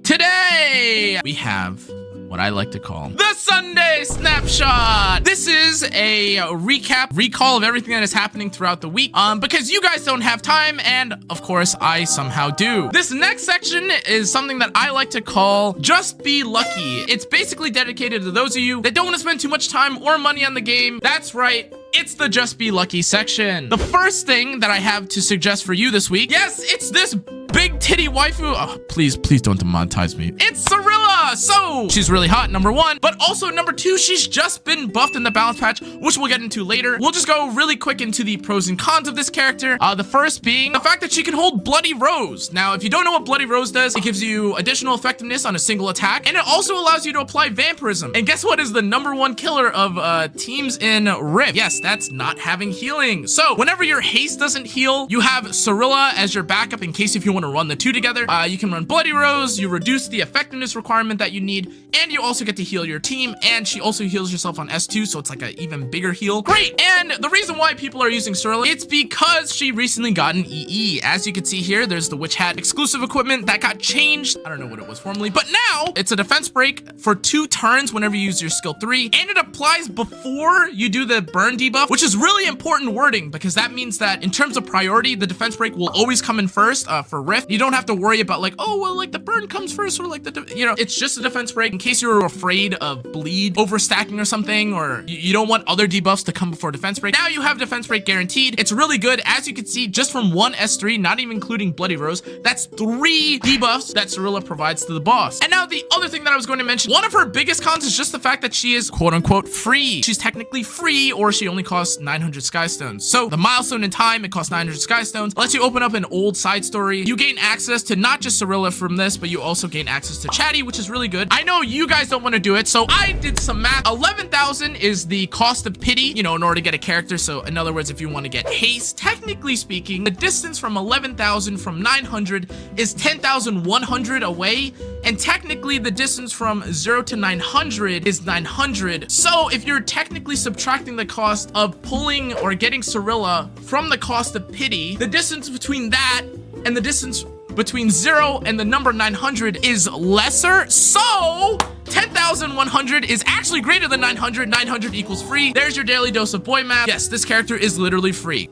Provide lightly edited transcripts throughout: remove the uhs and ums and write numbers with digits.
Today, we have what I like to call the Sunday Snapshot. This is a recall of everything that is happening throughout the week, because you guys don't have time, and of course, I somehow do. This next section is something that I like to call Just Be Lucky. It's basically dedicated to those of you that don't want to spend too much time or money on the game. That's right. It's the Just Be Lucky section. The first thing that I have to suggest for you this week, yes, it's this big titty waifu. Oh, please don't demonetize me. It's Cilla. So she's really hot, number one, but also number two, she's just been buffed in the balance patch, which we'll get into later. We'll just go really quick into the pros and cons of this character. The first being the fact that she can hold Bloody Rose. Now, if you don't know what Bloody Rose does, it gives you additional effectiveness on a single attack, and it also allows you to apply Vampirism. And guess what is the number one killer of teams in Rift? Yes, that's not having healing. So whenever your haste doesn't heal, you have Cilla as your backup in case if you want to run the two together. You can run Bloody Rose, you reduce the effectiveness requirement that you need, and you also get to heal your team, and she also heals herself on S2, so it's like an even bigger heal. Great! And the reason why people are using Cilla, it's because she recently got an EE. As you can see here, there's the Witch Hat exclusive equipment that got changed. I don't know what it was formerly, but now it's a defense break for 2 turns whenever you use your skill 3, and it applies before you do the burn debuff, which is really important wording because that means that in terms of priority, the defense break will always come in first for Rift. You don't have to worry about like, oh, well, like the burn comes first or like it's just a defense break in case you're afraid of bleed overstacking or something, or you don't want other debuffs to come before defense break. Now you have defense break guaranteed. It's really good. As you can see, just from one S3, not even including Bloody Rose, that's 3 debuffs that Cilla provides to the boss. And now the other thing that I was going to mention, one of her biggest cons is just the fact that she is quote unquote free. She's technically free, or she only costs 900 Sky Stones. So the milestone in time, it costs 900 Sky Stones, lets you open up an old side story. You gain access to not just Cilla from this, but you also gain access to Chatty, which is really good. I know you guys don't want to do it, so I did some math. 11,000 is the cost of pity, in order to get a character. So in other words, if you want to get haste, technically speaking, the distance from 11,000 from 900 is 10,100 away, and technically the distance from 0 to 900 is 900. So if you're technically subtracting the cost of pulling or getting Cilla from the cost of pity, the distance between that and the distance between 0 and the number 900 is lesser. So 10,100 is actually greater than 900. 900 equals free. There's your daily dose of boy math. Yes, this character is literally free.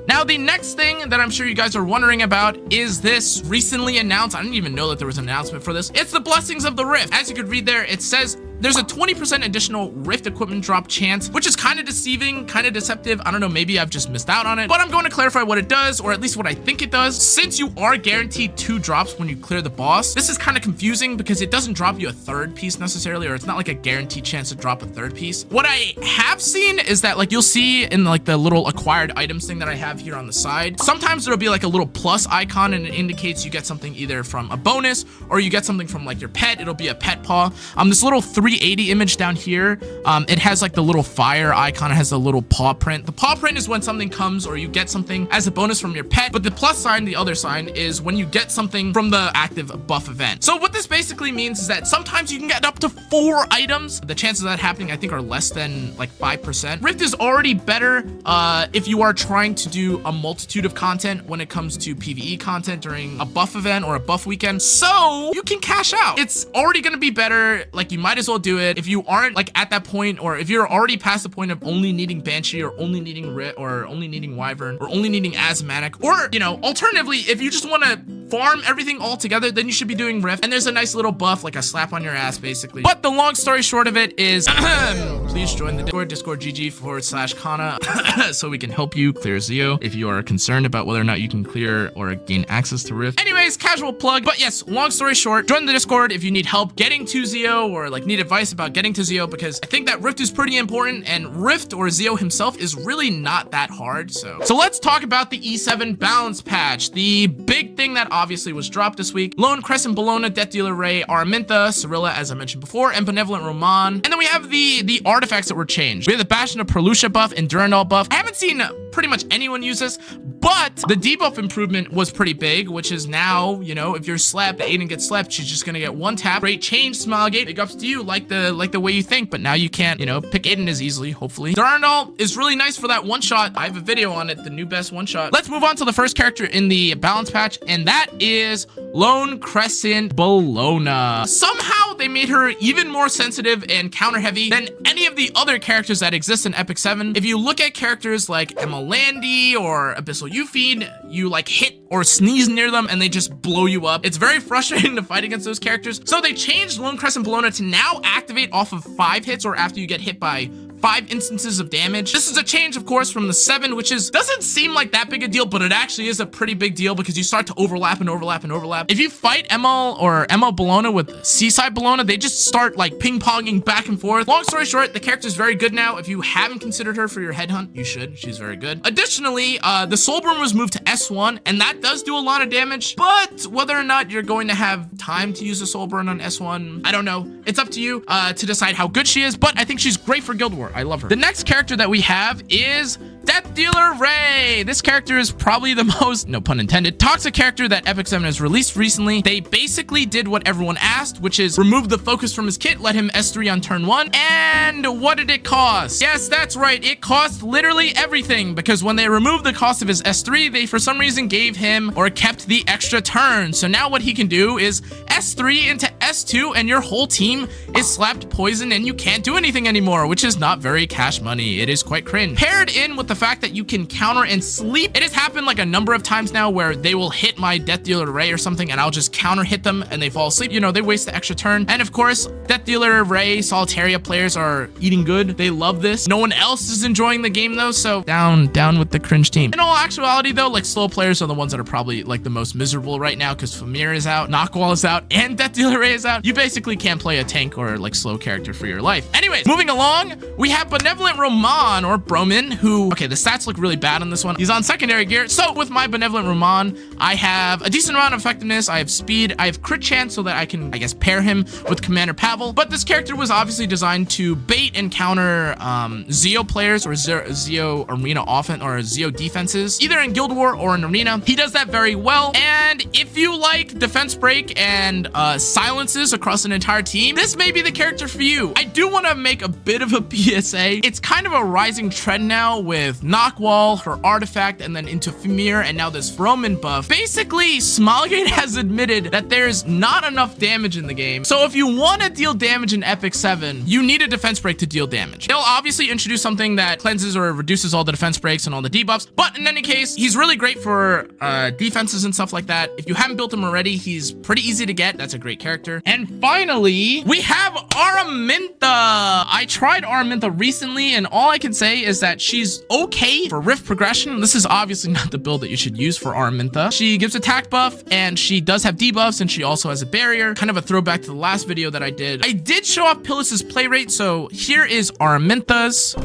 Now, the next thing that I'm sure you guys are wondering about is this recently announced, I didn't even know that there was an announcement for this. It's the Blessings of the Rift. As you could read there, it says there's a 20% additional Rift equipment drop chance, which is kind of deceiving, kind of deceptive. I don't know, maybe I've just missed out on it, but I'm going to clarify what it does, or at least what I think it does. Since you are guaranteed 2 drops when you clear the boss, this is kind of confusing because it doesn't drop you a 3rd piece necessarily, or it's not like a guaranteed chance to drop a 3rd piece. What I have seen is that, like, you'll see in like the little acquired items thing that I have here on the side, sometimes there'll be like a little plus icon and it indicates you get something either from a bonus or you get something from like your pet. It'll be a pet paw. This little 380 image down here, it has like the little fire icon. It has the little paw print. The paw print is when something comes or you get something as a bonus from your pet, but the plus sign, the other sign, is when you get something from the active buff event. So what this basically means is that sometimes you can get up to 4 items. The chances of that happening, I think, are less than like 5%. Rift is already better if you are trying to do a multitude of content when it comes to PvE content during a buff event or a buff weekend, so you can cash out. It's already going to be better. Like, you might as well do it if you aren't like at that point, or if you're already past the point of only needing Banshee or only needing Rit or only needing Wyvern or only needing Asthmatic, or alternatively, if you just want to farm everything all together, then you should be doing Rift. And there's a nice little buff, like a slap on your ass, basically. But the long story short of it is, please join the Discord GG/Canna, so we can help you clear Zeo if you are concerned about whether or not you can clear or gain access to Rift. Anyways, casual plug, but yes, long story short, join the Discord if you need help getting to Zeo or like need advice about getting to Zeo, because I think that Rift is pretty important, and Rift or Zeo himself is really not that hard. So let's talk about the E7 balance patch. The big thing that obviously was dropped this week: Lone Crescent Bologna, Death Dealer Ray, Araminta, Cilla, as I mentioned before, and Benevolent Roman. And then we have the artifacts that were changed. We have the Bastion of Perlucia buff and Durandal buff. I haven't seen pretty much anyone uses, but the debuff improvement was pretty big, which is now, you know, if you're slept, Aiden gets slept, she's just gonna get one tap. Great change, Smilegate. Big ups to you, like the way you think, but now you can't, you know, pick Aiden as easily, hopefully. Durandal is really nice for that one shot. I have a video on it, the new best one shot. Let's move on to the first character in the balance patch, and that is Lone Crescent Bologna. Somehow they made her even more sensitive and counter heavy than any of the other characters that exist in EpicSeven. If you look at characters like Emma Landy or Abyssal Euphede, you like hit or sneeze near them and they just blow you up. It's very frustrating to fight against those characters. So they changed Lone Crescent Bologna to now activate off of 5 hits or after you get hit by 5 instances of damage. This is a change, of course, from the 7, which doesn't seem like that big a deal, but it actually is a pretty big deal because you start to overlap and overlap and overlap. If you fight Emma Bologna with Seaside Bologna, they just start like ping-ponging back and forth. Long story short, the character is very good now. If you haven't considered her for your headhunt, you should. She's very good. Additionally, the Soul Burn was moved to S1, and that does do a lot of damage, but whether or not you're going to have time to use a Soul Burn on S1, I don't know. It's up to you to decide how good she is, but I think she's great for Guild War. I love her. The next character that we have is Death Dealer Ray. This character is probably the most, no pun intended, toxic character that EpicSeven has released recently. They basically did what everyone asked, which is remove the focus from his kit, let him S3 on turn 1. And what did it cost? Yes, that's right. It cost literally everything, because when they removed the cost of his S3, they for some reason gave him or kept the extra turn. So now what he can do is S3 into S2 and your whole team is slapped poison and you can't do anything anymore, which is not very cash money. It is quite cringe. Paired in with the fact that you can counter and sleep. It has happened like a number of times now where they will hit my Death Dealer Ray or something and I'll just counter hit them and they fall asleep. You know, they waste the extra turn. And of course, Death Dealer Ray Solitaria players are eating good. They love this. No one else is enjoying the game though, so down with the cringe team. In all actuality though, like slow players are the ones that are probably like the most miserable right now because Famir is out, Knockwall is out, and Death Dealer Ray is out. You basically can't play a tank or like slow character for your life. Anyways, moving along, we have Benevolent Roman or Broman, who, okay, the stats look really bad on this one. He's on secondary gear. So with my Benevolent Roman, I have a decent amount of effectiveness. I have speed. I have crit chance so that I can, I guess, pair him with Commander Pavel. But this character was obviously designed to bait and counter Zeo players or Zeo arena offense or Zeo defenses, either in Guild War or in arena. He does that very well. And if you like defense break and silences across an entire team, this may be the character for you. I do want to make a bit of a PSA. It's kind of a rising trend now with Knockwall, her artifact, and then into Famir, and now this Roman buff. Basically, Smilegate has admitted that there's not enough damage in the game. So if you want to deal damage in EpicSeven, you need a defense break to deal damage. They'll obviously introduce something that cleanses or reduces all the defense breaks and all the debuffs, but in any case, he's really great for defenses and stuff like that. If you haven't built him already, he's pretty easy to get. That's a great character. And finally, we have Araminta. I tried Araminta recently, and all I can say is that she's okay for Rift progression. This is obviously not the build that you should use for Araminta. She gives attack buff, and she does have debuffs, and she also has a barrier. Kind of a throwback to the last video that I did. I did show off Pillus's play rate, so here is Araminta's.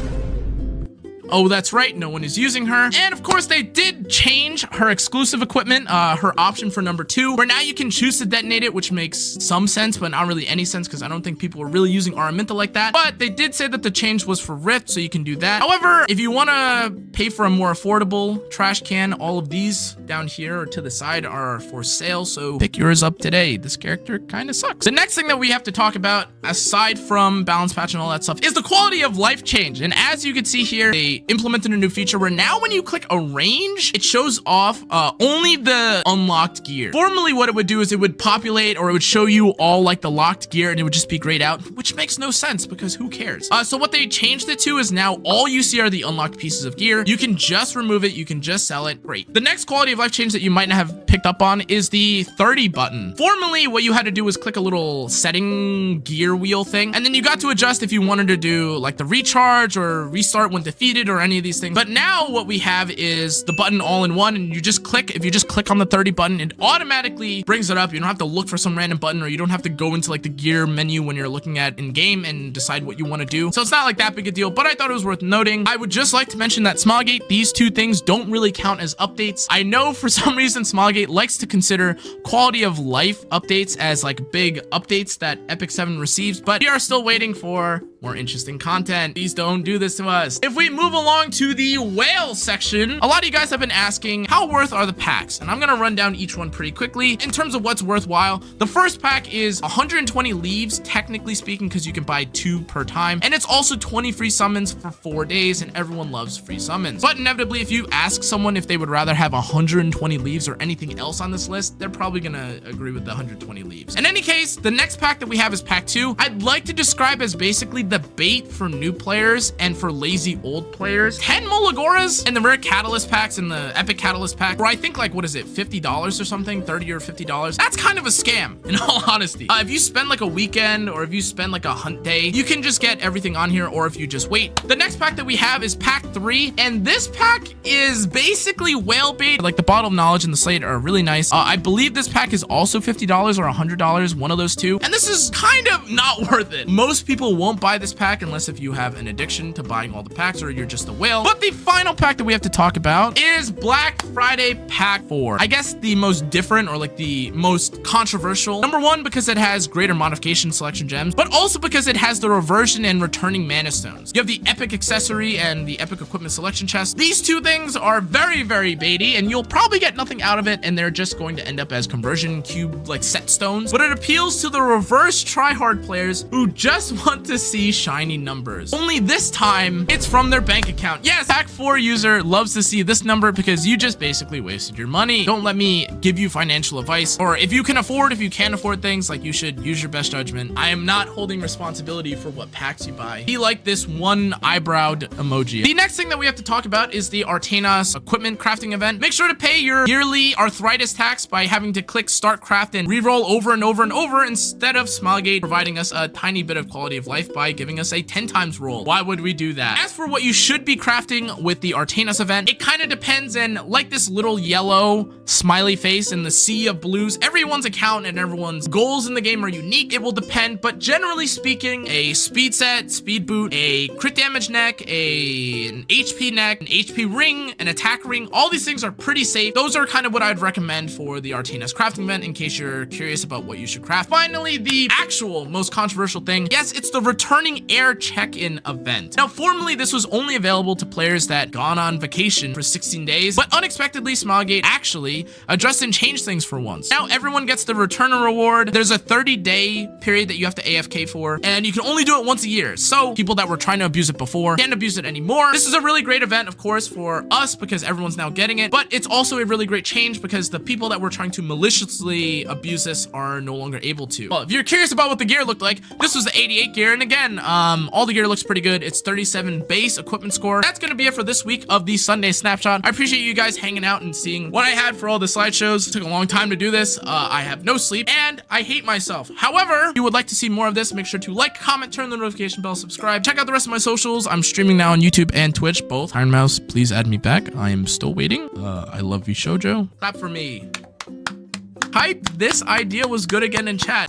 Oh, that's right, no one is using her. And of course, they did change her exclusive equipment, her option for number 2, where now you can choose to detonate it, which makes some sense, but not really any sense because I don't think people are really using Araminta like that. But they did say that the change was for Rift, so you can do that. However, if you want to pay for a more affordable trash can, all of these down here or to the side are for sale, so pick yours up today. This character kind of sucks. The next thing that we have to talk about, aside from balance patch and all that stuff, is the quality of life change. And as you can see here, they implemented a new feature where now when you click a range, it shows off only the unlocked gear. Formerly, what it would do is it would populate or it would show you all like the locked gear and it would just be grayed out, which makes no sense because who cares? So what they changed it to is now all you see are the unlocked pieces of gear. You can just remove it. You can just sell it. Great. The next quality of life change that you might not have picked up on is the 30 button. Formerly, what you had to do was click a little setting gear wheel thing, and then you got to adjust if you wanted to do like the recharge or restart when defeated or any of these things. But now what we have is the button all in one, and you just click. If you just click on the 30 button, it automatically brings it up. You don't have to look for some random button, or you don't have to go into like the gear menu when you're looking at in game and decide what you want to do. So it's not like that big a deal, but I thought it was worth noting. I would just like to mention that Smilegate, these two things don't really count as updates. I know for some reason Smilegate likes to consider quality of life updates as like big updates that EpicSeven receives, but we are still waiting for more interesting content. Please don't do this to us. If we move along to the whale section, a lot of you guys have been asking, how worth are the packs? And I'm gonna run down each one pretty quickly. In terms of what's worthwhile, the first pack is 120 leaves, technically speaking, because you can buy 2 per time. And it's also 20 free summons for 4 days, and everyone loves free summons. But inevitably, if you ask someone if they would rather have 120 leaves or anything else on this list, they're probably gonna agree with the 120 leaves. In any case, the next pack that we have is pack 2. I'd like to describe as basically the bait for new players and for lazy old players. 10 Molagoras and the rare catalyst packs and the epic catalyst pack, where I think like, what is it, $50 or something, 30 or $50. That's kind of a scam, in all honesty. If you spend like a weekend or if you spend like a hunt day, you can just get everything on here, or if you just wait. The next pack that we have is pack 3, and this pack is basically whale bait. Like the bottle of knowledge and the slate are really nice. I believe this pack is also $50 or $100, one of those two. And this is kind of not worth it. Most people won't buy this pack unless if you have an addiction to buying all the packs or you're just a whale. But the final pack that we have to talk about is Black Friday pack 4. I guess the most different, or like the most controversial. Number 1, because it has greater modification selection gems, but also because it has the reversion and returning mana stones. You have the epic accessory and the epic equipment selection chest. These two things are very, very baity, and you'll probably get nothing out of it, and they're just going to end up as conversion cube like set stones. But it appeals to the reverse tryhard players who just want to see shiny numbers. Only this time, it's from their bank account. Yes, pack 4 user loves to see this number because you just basically wasted your money. Don't let me give you financial advice, or if you can afford, if you can't afford things, like, you should use your best judgment. I am not holding responsibility for what packs you buy. Be like this one eyebrowed emoji. The next thing that we have to talk about is the Artanas equipment crafting event. Make sure to pay your yearly arthritis tax by having to click start craft and re-roll over and over and over, instead of Smilegate providing us a tiny bit of quality of life by giving us a 10 times roll. Why would we do that? As for what you should be crafting with the Artanas event, it kind of depends, and like this little yellow smiley face in the sea of blues, everyone's account and everyone's goals in the game are unique. It will depend, but generally speaking, a speed set, speed boot, a crit damage neck, an HP neck, an HP ring, an attack ring, all these things are pretty safe. Those are kind of what I'd recommend for the Artanas crafting event, in case you're curious about what you should craft. Finally, the actual most controversial thing, yes, it's the returning air check-in event. Now, formerly, this was only available to players that gone on vacation for 16 days, but unexpectedly, Smilegate actually addressed and changed things for once. Now, everyone gets the return reward. There's a 30-day period that you have to AFK for, and you can only do it once a year. So people that were trying to abuse it before can't abuse it anymore. This is a really great event, of course, for us, because everyone's now getting it, but it's also a really great change because the people that were trying to maliciously abuse this are no longer able to. Well, if you're curious about what the gear looked like, this was the 88 gear, and again, all the gear looks pretty good. It's 37 base equipment score. That's gonna be it for this week of the Sunday Snapshot. I appreciate you guys hanging out and seeing what I had for all the slideshows. It took a long time to do this. I have no sleep, and I hate myself. However, if you would like to see more of this, make sure to like, comment, turn the notification bell, subscribe. Check out the rest of my socials. I'm streaming now on YouTube and Twitch, both. Iron Mouse, please add me back. I am still waiting. I love you, Shoujo. Clap for me. Hype, this idea was good again in chat.